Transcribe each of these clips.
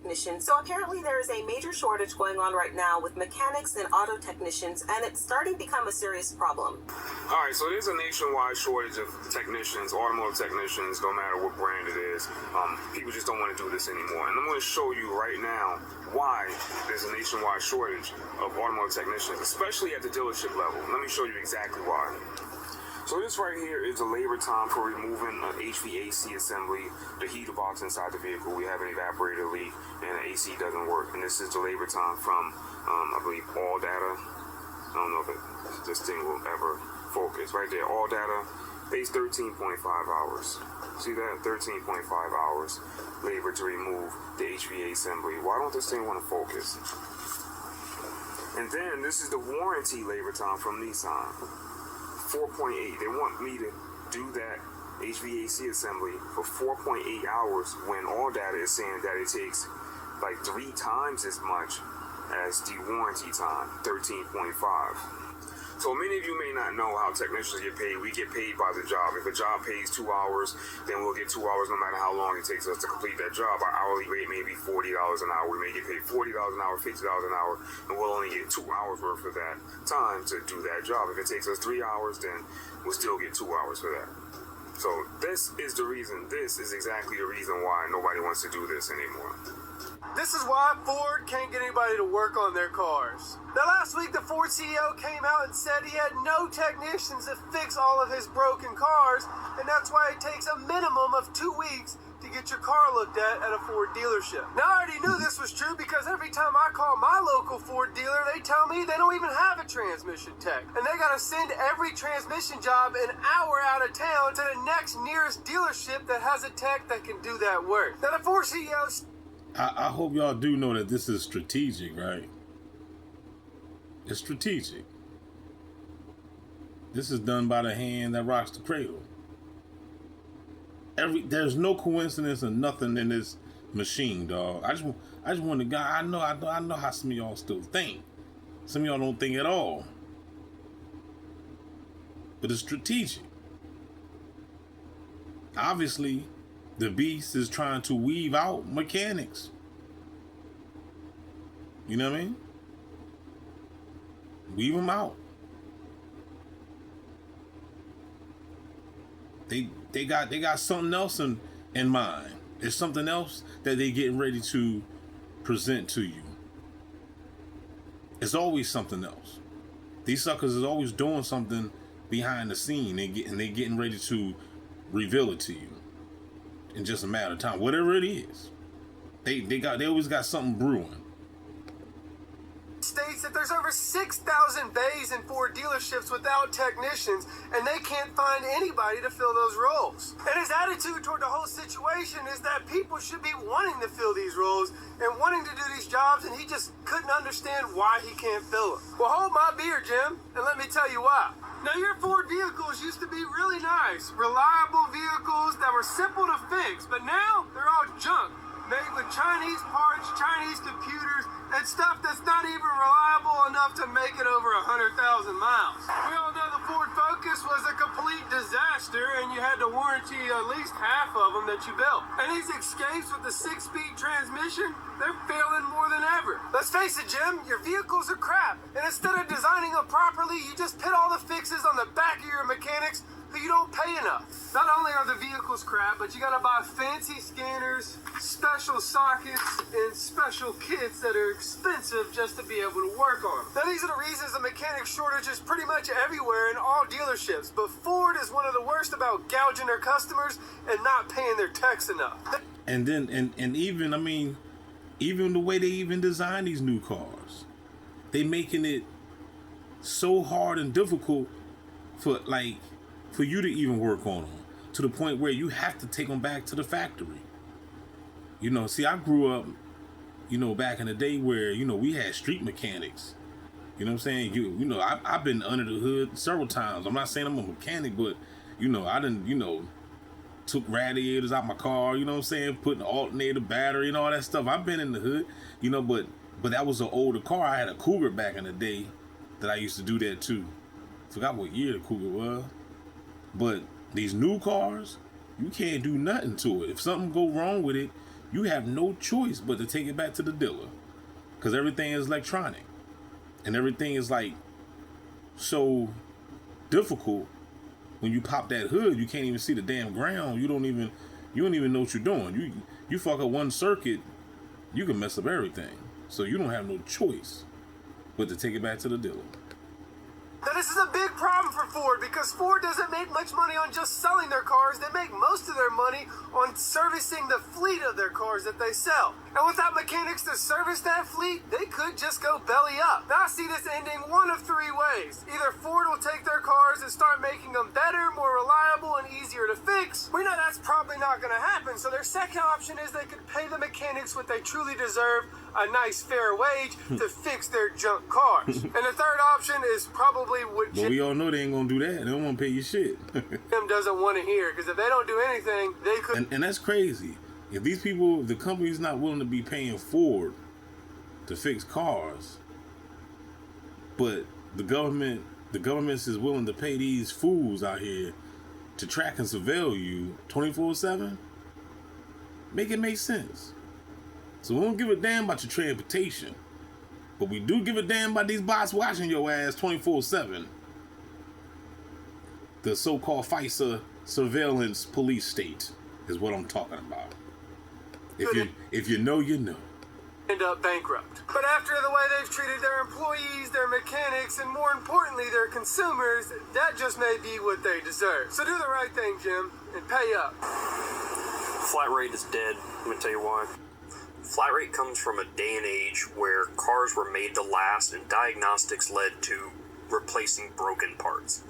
technicians. So apparently there is a major shortage going on right now with mechanics and auto technicians, and it's starting to become a serious problem. All right, so there's a nationwide shortage of technicians, automotive technicians, no matter what brand it is. People just don't want to do this anymore. And I'm going to show you right now why there's a nationwide shortage of automotive technicians, especially at the dealership level. Let me show you exactly why. So this right here is the labor time for removing an HVAC assembly, the heater box inside the vehicle. We have an evaporator leak and the AC doesn't work. And this is the labor time from, I believe, All Data. I don't know if this thing will ever focus. Right there, All Data pays 13.5 hours. See that? 13.5 hours labor to remove the HVAC assembly. Why don't this thing want to focus? And then this is the warranty labor time from Nissan. 4.8. They want me to do that HVAC assembly for 4.8 hours when All Data is saying that it takes like 3 times as much as the warranty time, 13.5. So many of you may not know how technicians get paid. We get paid by the job. If a job pays 2 hours, then we'll get 2 hours no matter how long it takes us to complete that job. Our hourly rate may be $40 an hour. We may get paid $40 an hour, $50 an hour, and we'll only get 2 hours worth of that time to do that job. If it takes us 3 hours, then we'll still get 2 hours for that. So this is the reason, this is exactly the reason why nobody wants to do this anymore. This is why Ford can't get anybody to work on their cars. Now last week the Ford CEO came out and said he had no technicians to fix all of his broken cars, and that's why it takes a minimum of 2 weeks to get your car looked at a Ford dealership. Now I already knew this was true because every time I call my local Ford dealer, they tell me they don't even have a transmission tech. And they gotta send every transmission job an hour out of town to the next nearest dealership that has a tech that can do that work. Now the Ford CEO... I hope y'all do know that this is strategic, right? It's strategic. This is done by the hand that rocks the cradle. There's no coincidence or nothing in this machine, dog. I just want to guy. I know how some of y'all still think. Some of y'all don't think at all. But it's strategic. Obviously, the beast is trying to weave out mechanics. You know what I mean? Weave them out. They got something else in mind. There's something else that they getting ready to present to you. It's always something else. These suckers is always doing something behind the scene. They getting ready to reveal it to you in just a matter of time. Whatever it is, they always got something brewing. States that there's over 6,000 bays in Ford dealerships without technicians, and they can't find anybody to fill those roles. And his attitude toward the whole situation is that people should be wanting to fill these roles and wanting to do these jobs, and he just couldn't understand why he can't fill them. Well, hold my beer, Jim, and let me tell you why. Now, your Ford vehicles used to be really nice, reliable vehicles that were simple to fix, but now they're all junk, made with Chinese parts, Chinese computers, and stuff that's not even reliable enough to make it over 100,000 miles. We all know the Ford Focus was a complete disaster, and you had to warranty at least half of them that you built. And these Escapes with the 6-speed transmission, they're failing more than ever. Let's face it, Jim, your vehicles are crap, and instead of designing them properly, you just put all the fixes on the back of your mechanics who you don't pay enough. Not only are the vehicles crap, but you gotta buy fancy scanners, special sockets, and special kits that are expensive just to be able to work on them. Now these are the reasons the mechanic shortage is pretty much everywhere in all dealerships, but Ford is one of the worst about gouging their customers and not paying their techs enough. And then, and even, I mean, even the way they even design these new cars, they making it so hard and difficult for you to even work on them, to the point where you have to take them back to the factory. You know, see, I grew up, you know, back in the day where, you know, we had street mechanics. You know what I'm saying? You know, I've been under the hood several times. I'm not saying I'm a mechanic, but, you know, I didn't, you know, took radiators out my car, you know what I'm saying? Putting an alternator, battery, and all that stuff. I've been in the hood, you know, but that was an older car. I had a Cougar back in the day that I used to do that too. Forgot what year the Cougar was. But these new cars, you can't do nothing to it. If something go wrong with it, you have no choice but to take it back to the dealer, because everything is electronic, and everything is like so difficult. When you pop that hood, you can't even see the damn ground. You don't even know what you're doing. You fuck up one circuit, you can mess up everything. So you don't have no choice but to take it back to the dealer. Now, this is a big problem for Ford because Ford doesn't make much money on just selling their cars. They make most of their money on servicing the fleet of their cars that they sell. And without mechanics to service that fleet, they could just go belly up. Now, I see this ending one of three ways. Either Ford will take their cars and start making them better, more reliable, and easier to fix. We know that's probably not going to happen, so their second option is they could pay the mechanics what they truly deserve, a nice fair wage, to fix their junk cars. And the third option is probably what But we all know they ain't gonna do that. They don't want to pay you shit. Jim doesn't want to hear, because if they don't do anything, they could. And that's crazy. If these people, if the company's not willing to be paying Ford to fix cars, but the government is willing to pay these fools out here to track and surveil you 24/7, make it make sense. So we don't give a damn about your transportation, but we do give a damn about these bots watching your ass 24/7. The so-called FISA surveillance police state is what I'm talking about. If you know, you know. End up bankrupt. But after the way they've treated their employees, their mechanics, and more importantly, their consumers, that just may be what they deserve. So do the right thing, Jim, and pay up. Flat rate is dead. Let me tell you why. Flat rate comes from a day and age where cars were made to last and diagnostics led to replacing broken parts.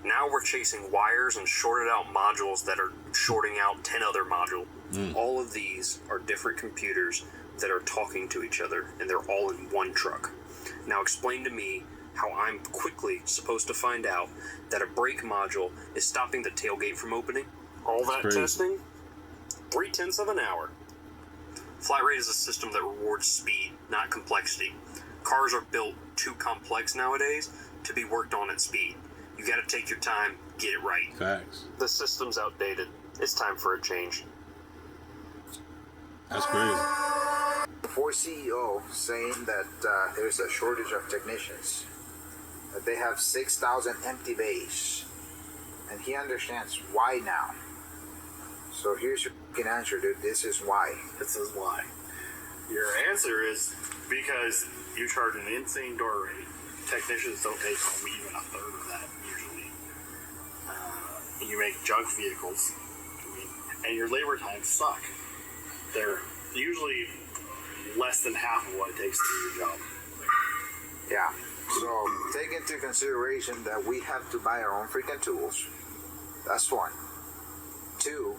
Now we're chasing wires and shorted out modules that are shorting out 10 other modules. All of these are different computers that are talking to each other, and they're all in one truck. Now explain to me how I'm quickly supposed to find out that a brake module is stopping the tailgate from opening. All that crazy. testing, 0.3 of an hour. Flat rate is a system that rewards speed, not complexity. Cars are built too complex nowadays to be worked on at speed. You gotta take your time, get it right. Facts. The system's outdated. It's time for a change. That's crazy. Ford CEO saying that there's a shortage of technicians, that they have 6,000 empty bays, and he understands why now. So here's your fucking answer, dude. This is why. This is why. Your answer is because you charge an insane door rate. Technicians don't take home even a third of that usually. You make junk vehicles, and your labor times suck. They're usually less than half of what it takes to do your job. Yeah. So take into consideration that we have to buy our own freaking tools. That's one. Two,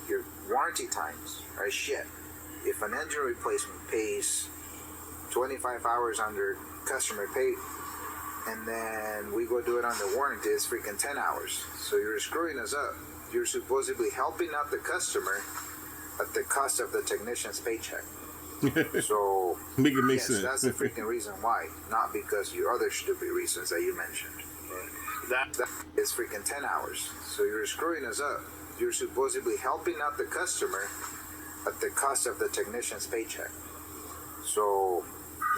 your warranty times are shit. If an engine replacement pays 25 hours under customer pay, and then we go do it under warranty, it's freaking 10 hours. So you're screwing us up. You're supposedly helping out the customer at the cost of the technician's paycheck. So Make it make yes, sense. that's the freaking reason why, not because your other stupid reasons that you mentioned. That That is freaking 10 hours. So you're screwing us up. You're supposedly helping out the customer at the cost of the technician's paycheck. So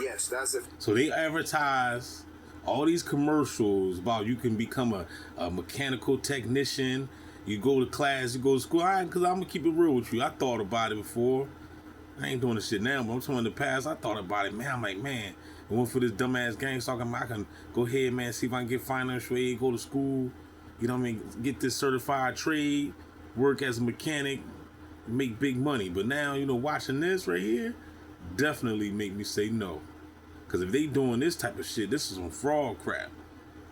yes, that's the So they advertise all these commercials about you can become a mechanical technician. You go to class, you go to school. All right, because I'm going to keep it real with you. I thought about it before. I ain't doing this shit now, but I'm talking in the past. I thought about it, man. I'm like, man, I went for this dumbass gang talking about I can go ahead, man, see if I can get financial aid, go to school, you know what I mean, get this certified trade, work as a mechanic, make big money. But now, you know, watching this right here definitely make me say no. Because if they doing this type of shit, this is some fraud crap.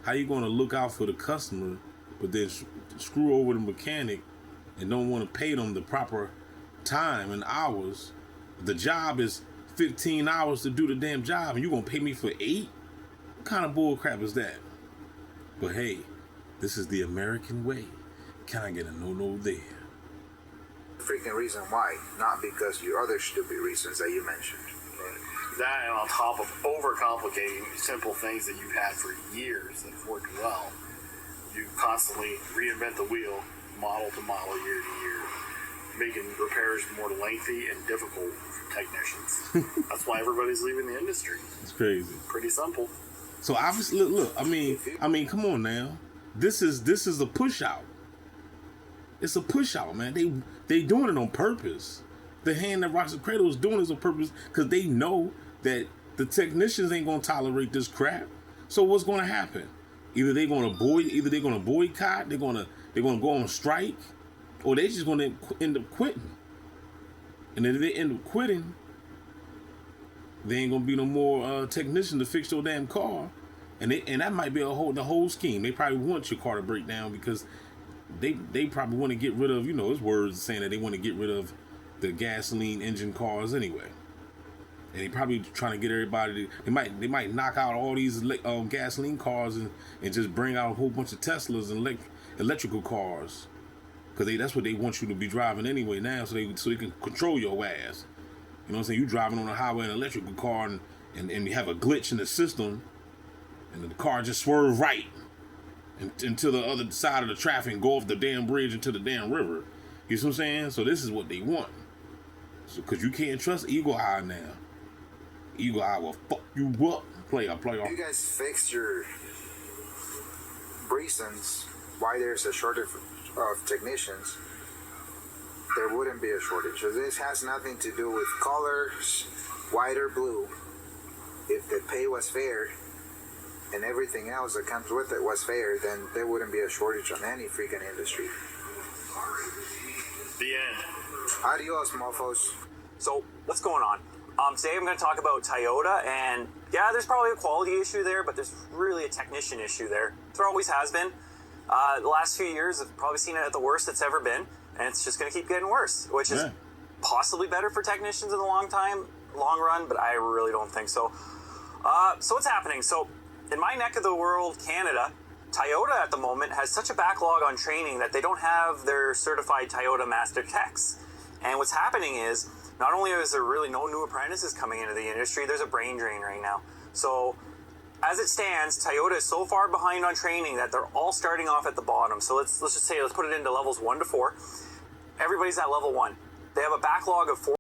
How you going to look out for the customer, but then screw over the mechanic and don't want to pay them the proper time and hours? The job is 15 hours to do the damn job, and you gonna pay me for 8? What kind of bull crap is that? But hey, this is the American way. Can I get a no there? freaking reason why, not because your other stupid reasons that you mentioned. That, and on top of overcomplicating simple things that you've had for years that have worked well, you constantly reinvent the wheel, model to model, year to year. making repairs more lengthy and difficult for technicians. That's why everybody's leaving the industry. It's crazy. Pretty simple. So obviously, look. I mean, come on now. This is a push out. It's a push out, man. They doing it on purpose. The hand that rocks the cradle is doing this on purpose because they know that the technicians ain't gonna tolerate this crap. So what's gonna happen? Either they're gonna boycott, they're gonna go on strike, or they just gonna end up quitting. And if they end up quitting, there ain't gonna be no more technician to fix your damn car, and that might be the whole scheme. They probably want your car to break down because they probably want to get rid of, it's words saying that they want to get rid of the gasoline engine cars anyway. And they probably trying to get everybody to, they might knock out all these gasoline cars and just bring out a whole bunch of Teslas and electrical cars, because that's what they want you to be driving anyway now, so they can control your ass. You know what I'm saying? You driving on the highway in an electrical car and you have a glitch in the system, and the car just swerve right into the other side of the traffic and go off the damn bridge into the damn river. You see what I'm saying? So this is what they want. So, because you can't trust Eagle Eye now. Eagle Eye will fuck you up. Player. You guys fixed your reasons why there's a shortage of technicians. There wouldn't be a shortage. So this has nothing to do with colors, white or blue. If the pay was fair and everything else that comes with it was fair, then there wouldn't be a shortage on any freaking industry. The end. Adios, mofos. So what's going on? Today I'm going to talk about Toyota, and yeah, there's probably a quality issue there, but there's really a technician issue there. There always has been. The last few years I've probably seen it at the worst it's ever been, and it's just going to keep getting worse, which is possibly better for technicians in the long run, but I really don't think so. So what's happening? So in my neck of the world, Canada, Toyota at the moment has such a backlog on training that they don't have their certified Toyota master techs. And what's happening is, not only is there really no new apprentices coming into the industry, there's a brain drain right now. So as it stands, Toyota is so far behind on training that they're all starting off at the bottom. So let's put it into levels 1 to 4. Everybody's at level 1. They have a backlog of 4